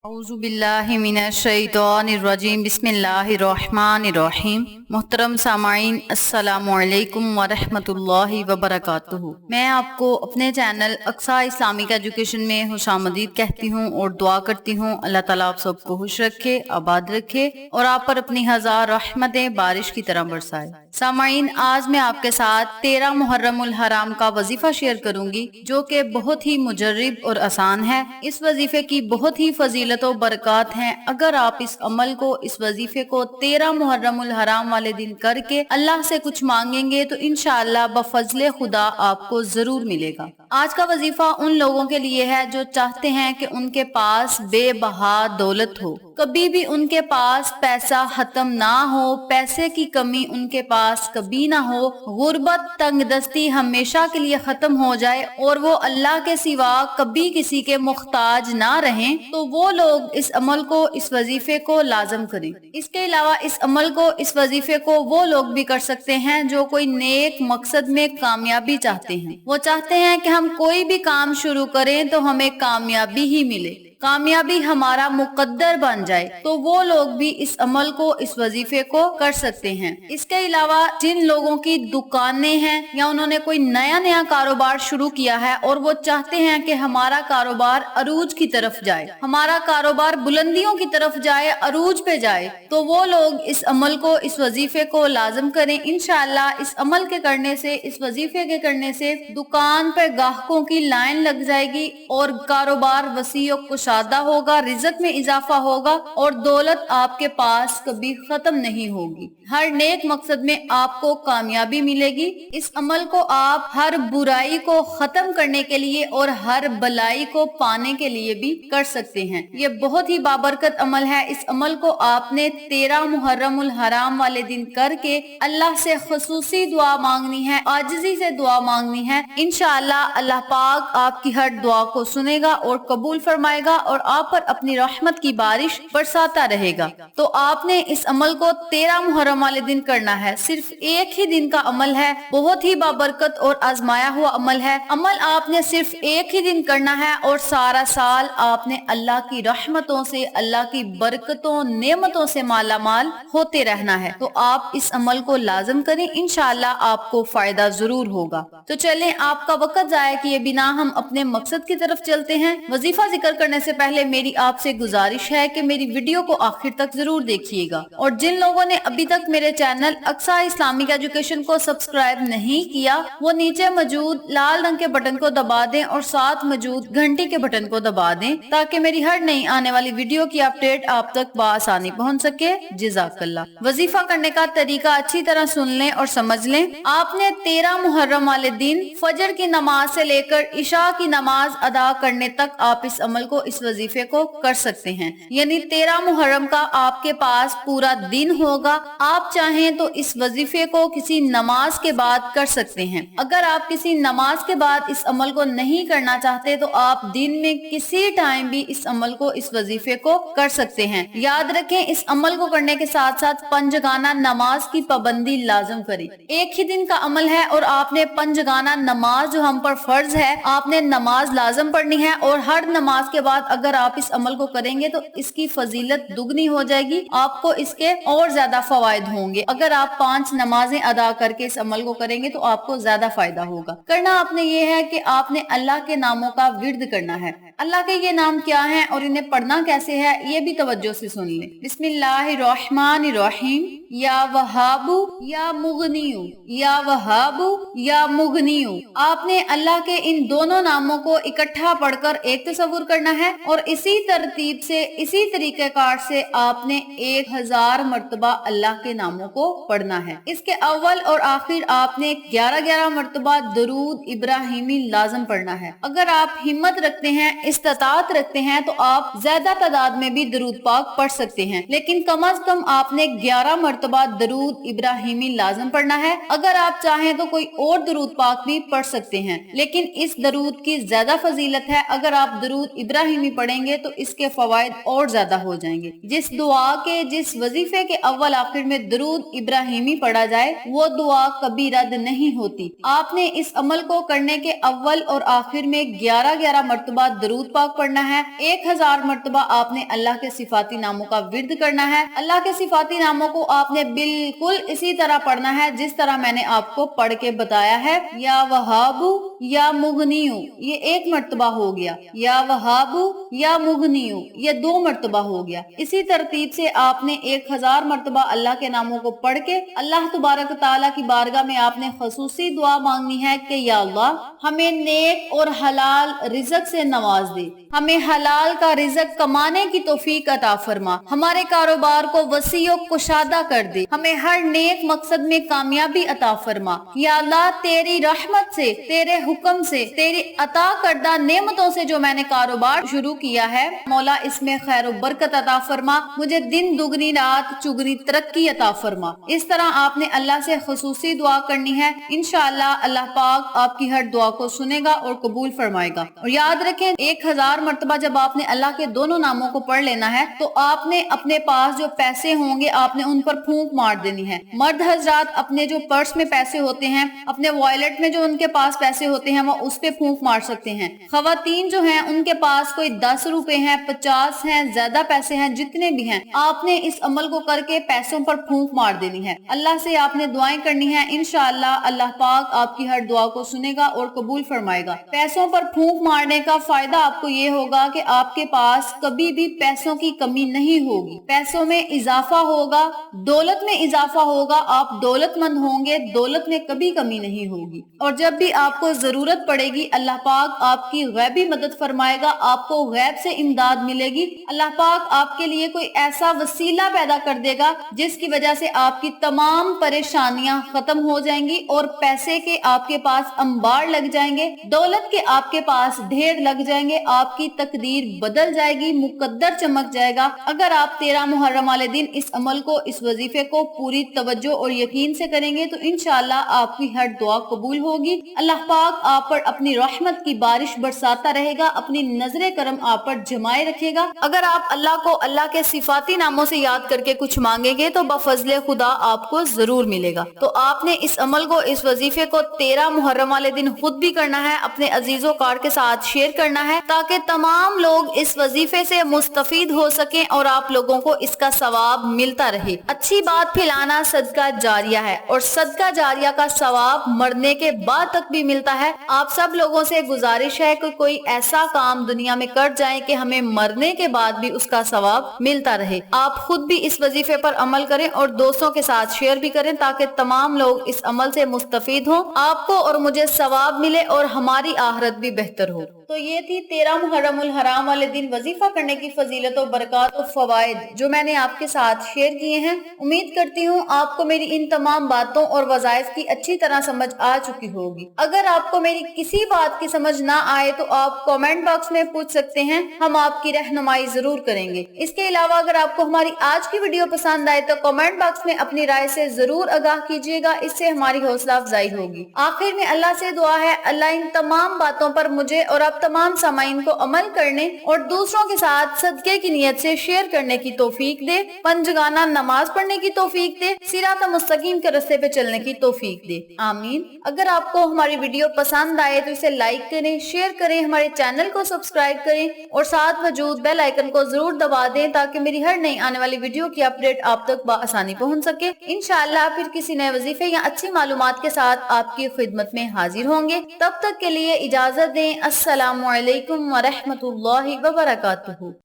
اعوذ باللہ من الشیطان الرجیم بسم اللہ الرحمن الرحیم۔ محترم سامعین، السلام علیکم ورحمۃ اللہ وبرکاتہ۔ میں آپ کو اپنے چینل اقصی اسلامک ایجوکیشن میں خوش آمدید کہتی ہوں اور دعا کرتی ہوں اللہ تعالیٰ آپ سب کو خوش رکھے، آباد رکھے اور آپ پر اپنی ہزار رحمتیں بارش کی طرح برسائے۔ سامعین، آج میں آپ کے ساتھ 13 محرم الحرام کا وظیفہ شیئر کروں گی جو کہ بہت ہی مجرب اور آسان ہے۔ اس وظیفے کی بہت ہی فضیلت و برکات ہیں۔ اگر آپ اس عمل کو، اس وظیفے کو 13 محرم الحرام والے دن کر کے اللہ سے کچھ مانگیں گے تو انشاءاللہ بفضل خدا آپ کو ضرور ملے گا۔ آج کا وظیفہ ان لوگوں کے لیے ہے جو چاہتے ہیں کہ ان کے پاس بے بہا دولت ہو، کبھی بھی ان کے پاس پیسہ ختم نہ ہو، پیسے کی کمی ان کے پاس کبھی نہ ہو، غربت تنگ دستی ہمیشہ کے لیے ختم ہو جائے اور وہ اللہ کے سوا کبھی کسی کے محتاج نہ رہیں، تو وہ لوگ اس عمل کو، اس وظیفے کو لازم کریں۔ اس کے علاوہ اس عمل کو، اس وظیفے کو وہ لوگ بھی کر سکتے ہیں جو کوئی نیک مقصد میں کامیابی چاہتے ہیں۔ وہ چاہتے ہیں کہ ہم کوئی بھی کام شروع کریں تو ہمیں کامیابی ہی ملے، کامیابی ہمارا مقدر بن جائے، تو وہ لوگ بھی اس عمل کو، اس وظیفے کو کر سکتے ہیں۔ اس کے علاوہ جن لوگوں کی دکانیں ہیں یا انہوں نے کوئی نیا کاروبار شروع کیا ہے اور وہ چاہتے ہیں کہ ہمارا کاروبار عروج کی طرف جائے، ہمارا کاروبار بلندیوں کی طرف جائے، عروج پہ جائے، تو وہ لوگ اس عمل کو، اس وظیفے کو لازم کریں۔ انشاءاللہ اس عمل کے کرنے سے، اس وظیفے کے کرنے سے دکان پہ گاہکوں کی لائن لگ جائے گی اور کاروبار وسیع و کشادہ ہوگا، رزق میں اضافہ ہوگا اور دولت آپ کے پاس کبھی ختم نہیں ہوگی۔ ہر نیک مقصد میں آپ کو کامیابی ملے گی۔ اس عمل کو آپ ہر برائی کو ختم کرنے کے لیے اور ہر بلائی کو پانے کے لیے بھی کر سکتے ہیں۔ یہ بہت ہی بابرکت عمل ہے۔ اس عمل کو آپ نے 13 محرم الحرام والے دن کر کے اللہ سے خصوصی دعا مانگنی ہے، عاجزی سے دعا مانگنی ہے۔ انشاءاللہ اللہ پاک آپ کی ہر دعا کو سنے گا اور قبول فرمائے گا اور آپ پر اپنی رحمت کی بارش برساتا رہے گا۔ تو آپ نے اس عمل کو 13 محرم والے دن کرنا ہے۔ صرف ایک ہی دن کا عمل ہے، بہت ہی بابرکت اور آزمایا ہوا عمل ہے۔ عمل آپ نے صرف ایک ہی دن کرنا ہے اور سارا سال آپ نے اللہ کی رحمتوں سے، اللہ کی برکتوں، نعمتوں سے مالا مال ہوتے رہنا ہے۔ تو آپ اس عمل کو لازم کریں، انشاءاللہ آپ کو فائدہ ضرور ہوگا۔ تو چلیں، آپ کا وقت ضائع کیے بنا ہم اپنے مقصد کی طرف چلتے ہیں۔ وظیفہ ذکر کرنے سے پہلے میری آپ سے گزارش ہے کہ میری ویڈیو کو آخر تک ضرور دیکھیے گا، اور جن لوگوں نے ابھی تک میرے چینل اقصی اسلامک ایجوکیشن کو سبسکرائب نہیں کیا، وہ نیچے موجود لال رنگ کے بٹن کو دبا دیں اور ساتھ موجود گھنٹی کے بٹن کو دبا دیں تاکہ میری ہر نئی آنے والی ویڈیو کی اپڈیٹ آپ تک بآسانی پہنچ سکے۔ جزاک اللہ۔ وظیفہ کرنے کا طریقہ اچھی طرح سن لیں اور سمجھ لیں۔ آپ نے 13 محرم والے دن فجر کی نماز سے لے کر عشاء کی نماز ادا کرنے تک آپ اس عمل کو، اس وظیفے کو کر سکتے ہیں۔ یعنی 13 محرم کا آپ کے پاس پورا دن ہوگا۔ آپ چاہیں تو اس وظیفے کو کسی نماز کے بعد کر سکتے ہیں۔ اگر آپ کسی نماز کے بعد اس عمل کو نہیں کرنا چاہتے تو آپ دن میں کسی ٹائم بھی اس عمل کو، اس وظیفے کو کر سکتے ہیں۔ یاد رکھیں، اس عمل کو کرنے کے ساتھ ساتھ پنجگانہ نماز کی پابندی لازم کریں۔ ایک ہی دن کا عمل ہے اور آپ نے پنجگانہ نماز جو ہم پر فرض ہے، آپ نے نماز لازم پڑھنی ہے، اور ہر نماز کے بعد اگر آپ اس عمل کو کریں گے تو اس کی فضیلت دگنی ہو جائے گی، آپ کو اس کے اور زیادہ فوائد ہوں گے۔ اگر آپ 5 نمازیں ادا کر کے اس عمل کو کریں گے تو آپ کو زیادہ فائدہ ہوگا۔ کرنا آپ نے یہ ہے کہ آپ نے اللہ کے ناموں کا ورد کرنا ہے۔ اللہ کے یہ نام کیا ہیں اور انہیں پڑھنا کیسے ہے، یہ بھی توجہ سے سن لیں۔ بسم اللہ الرحمن الرحیم۔ یا وہابو یا مغنیو، یا وہابو یا مغنیو۔ آپ نے اللہ کے ان دونوں ناموں کو اکٹھا پڑھ کر ایک تصور کرنا ہے اور اسی ترتیب سے، اسی طریقہ کار سے آپ نے 1000 مرتبہ اللہ کے ناموں کو پڑھنا ہے۔ اس کے اول اور آخر آپ نے 11 مرتبہ درود ابراہیمی لازم پڑھنا ہے۔ اگر آپ ہمت رکھتے ہیں، استطاعت رکھتے ہیں تو آپ زیادہ تعداد میں بھی درود پاک پڑھ سکتے ہیں، لیکن کم از کم آپ نے 11 مرتبہ مرتبہ درود ابراہیمی لازم پڑھنا ہے۔ اگر آپ چاہیں تو کوئی اور درود پاک بھی پڑھ سکتے ہیں، لیکن اس درود کی زیادہ فضیلت ہے۔ اگر آپ درود ابراہیمی پڑھیں گے تو اس کے فوائد اور زیادہ ہو جائیں گے۔ جس دعا کے، جس وظیفے کے اول آخر میں درود ابراہیمی پڑھا جائے وہ دعا کبھی رد نہیں ہوتی۔ آپ نے اس عمل کو کرنے کے اول اور آخر میں 11 مرتبہ درود پاک پڑھنا ہے۔ 1000 مرتبہ آپ نے اللہ کے صفاتی ناموں کا ورد کرنا ہے۔ اللہ کے صفاتی ناموں کو آپ نے بالکل اسی طرح پڑھنا ہے جس طرح میں نے آپ کو پڑھ کے بتایا ہے۔ یا وہابو یا مغنیو یہ 1 مرتبہ ہو گیا، یا وہابو یا مغنیو یہ 2 مرتبہ ہو گیا۔ اسی ترتیب سے آپ نے 1000 مرتبہ اللہ کے ناموں کو پڑھ کے اللہ تبارک تعالیٰ کی بارگاہ میں آپ نے خصوصی دعا مانگنی ہے کہ یا اللہ ہمیں نیک اور حلال رزق سے نواز دے، ہمیں حلال کا رزق کمانے کی توفیق عطا فرما، ہمارے کاروبار کو وسیع و کشادہ کر دے، ہمیں ہر نیک مقصد میں کامیابی عطا فرما۔ یا اللہ تیری رحمت سے، تیرے حکم سے، تیری عطا کردہ نعمتوں سے جو میں نے کاروبار شروع کیا ہے مولا اس میں خیر و برکت عطا فرما، مجھے دن دگنی رات چگنی ترقی عطا فرما۔ اس طرح آپ نے اللہ سے خصوصی دعا کرنی ہے۔ انشاءاللہ اللہ پاک آپ کی ہر دعا کو سنے گا اور قبول فرمائے گا۔ اور یاد رکھیں 1000 مرتبہ جب آپ نے اللہ کے دونوں ناموں کو پڑھ لینا ہے تو آپ نے اپنے پاس جو پیسے ہوں گے آپ نے ان پر پھونک مار دینی ہے۔ مرد حضرات اپنے جو پرس میں پیسے ہوتے ہیں، اپنے وائلٹ میں جو ان کے پاس پیسے ہوتے ہیں وہ اس پہ پھونک مار سکتے ہیں۔ خواتین جو ہیں ان کے پاس کوئی 10 روپے ہیں، 50 ہیں، زیادہ پیسے ہیں، جتنے بھی ہیں آپ نے اس عمل کو کر کے پیسوں پر پھونک مار دینی ہے۔ اللہ سے آپ نے دعائیں کرنی ہے، انشاءاللہ اللہ پاک آپ کی ہر دعا کو سنے گا اور قبول فرمائے گا۔ پیسوں پر پھونک مارنے کا فائدہ آپ کو یہ ہوگا کہ آپ کے پاس کبھی بھی پیسوں کی کمی نہیں ہوگی، پیسوں میں اضافہ ہوگا، دولت میں اضافہ ہوگا، آپ دولت مند ہوں گے، دولت میں کبھی کمی نہیں ہوگی۔ اور جب بھی آپ کو ضرورت پڑے گی اللہ پاک آپ کی غیبی مدد فرمائے گا، آپ کو غیب سے امداد ملے گی۔ اللہ پاک آپ کے لیے کوئی ایسا وسیلہ پیدا کر دے گا جس کی وجہ سے آپ کی تمام پریشانیاں ختم ہو جائیں گی اور پیسے کے آپ کے پاس انبار لگ جائیں گے، دولت کے آپ کے پاس ڈھیر لگ جائیں گے، آپ کی تقدیر بدل جائے گی، مقدر چمک جائے گا۔ اگر آپ 13 محرم والے دن اس عمل کو، اس وظیفے کو پوری توجہ اور یقین سے کریں گے تو انشاءاللہ آپ کی ہر دعا قبول ہوگی۔ اللہ پاک آپ پر اپنی رحمت کی بارش برساتا رہے گا، اپنی نظر کرم آپ پر جمائے رکھے گا۔ اگر آپ اللہ کو اللہ کے صفاتی ناموں سے یاد کر کے کچھ مانگیں گے تو بفضل خدا آپ کو ضرور ملے گا۔ تو آپ نے اس عمل کو، اس وظیفے کو 13 محرم والے دن خود بھی کرنا ہے، اپنے عزیز و کار کے ساتھ شیئر کرنا ہے تاکہ تمام لوگ اس وظیفے سے مستفید ہو سکیں اور آپ لوگوں کو اس کا ثواب ملتا رہے۔ اچھی بات پھیلانا صدقہ جاریہ ہے اور صدقہ جاریہ کا ثواب مرنے کے بعد تک بھی ملتا ہے۔ آپ سب لوگوں سے گزارش ہے کہ کوئی ایسا کام دنیا میں کر جائیں کہ ہمیں مرنے کے بعد بھی اس کا ثواب ملتا رہے۔ آپ خود بھی اس وظیفے پر عمل کریں اور دوستوں کے ساتھ شیئر بھی کریں تاکہ تمام لوگ اس عمل سے مستفید ہوں، آپ کو اور مجھے ثواب ملے اور ہماری آخرت بھی بہتر ہو۔ تو یہ تھی 13 محرم الحرام والے دن وظیفہ کرنے کی فضیلت و برکات و فوائد جو میں نے آپ کے ساتھ شیئر کیے ہیں۔ امید کرتی ہوں آپ کو میری ان تمام باتوں اور وظائف کی اچھی طرح سمجھ آ چکی ہوگی۔ اگر آپ کو میری کسی بات کی سمجھ نہ آئے تو آپ کامنٹ باکس میں پوچھ سکتے ہیں، ہم آپ کی رہنمائی ضرور کریں گے۔ اس کے علاوہ اگر آپ کو ہماری آج کی ویڈیو پسند آئے تو کامنٹ باکس میں اپنی رائے سے ضرور آگاہ کیجیے گا، اس سے ہماری حوصلہ افزائی ہوگی۔ آخر میں اللہ سے دعا ہے اللہ ان تمام باتوں پر مجھے اور آپ تمام سامعین کو عمل کرنے اور دوسروں کے ساتھ صدقے کی نیت سے شیئر کرنے کی توفیق دے، پنجگانہ نماز پڑھنے کی توفیق دے، صراط مستقیم کے راستے پہ چلنے کی توفیق دے، آمین۔ اگر آپ کو ہماری ویڈیو پسند آئے تو اسے لائک کریں، شیئر کریں، ہمارے چینل کو سبسکرائب کریں اور ساتھ موجود بیل آئیکن کو ضرور دبا دیں تاکہ میری ہر نئی آنے والی ویڈیو کی اپڈیٹ آپ تک بآسانی پہنچ سکے۔ انشاءاللہ پھر کسی نئے وظیفے یا اچھی معلومات کے ساتھ آپ کی خدمت میں حاضر ہوں گے۔ تب تک کے لیے اجازت دیں، السلام علیکم ورحمۃ اللہ وبرکاتہ۔